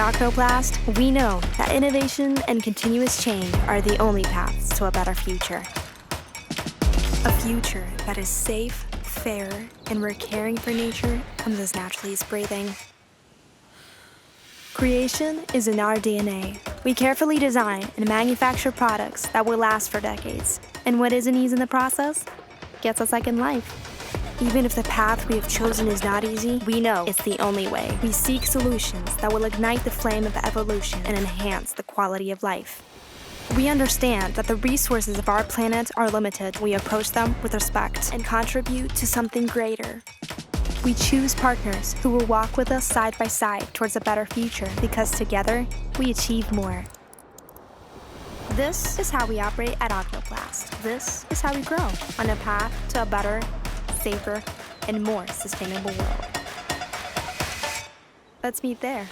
OKNOPLAST, we know that innovation and continuous change are the only paths to a better future. A future that is safe, fair, and where caring for nature comes as naturally as breathing. Creation is in our DNA. We carefully design and manufacture products that will last for decades. And what isn't easy in the process gets a second life. Even if the path we have chosen is not easy, we know it's the only way. We seek solutions that will ignite the flame of evolution and enhance the quality of life. We understand that the resources of our planet are limited. We approach them with respect and contribute to something greater. We choose partners who will walk with us side by side towards a better future, because together, we achieve more. This is how we operate at OKNOPLAST. This is how we grow on a path to a better, safer, and more sustainable world. Let's meet there.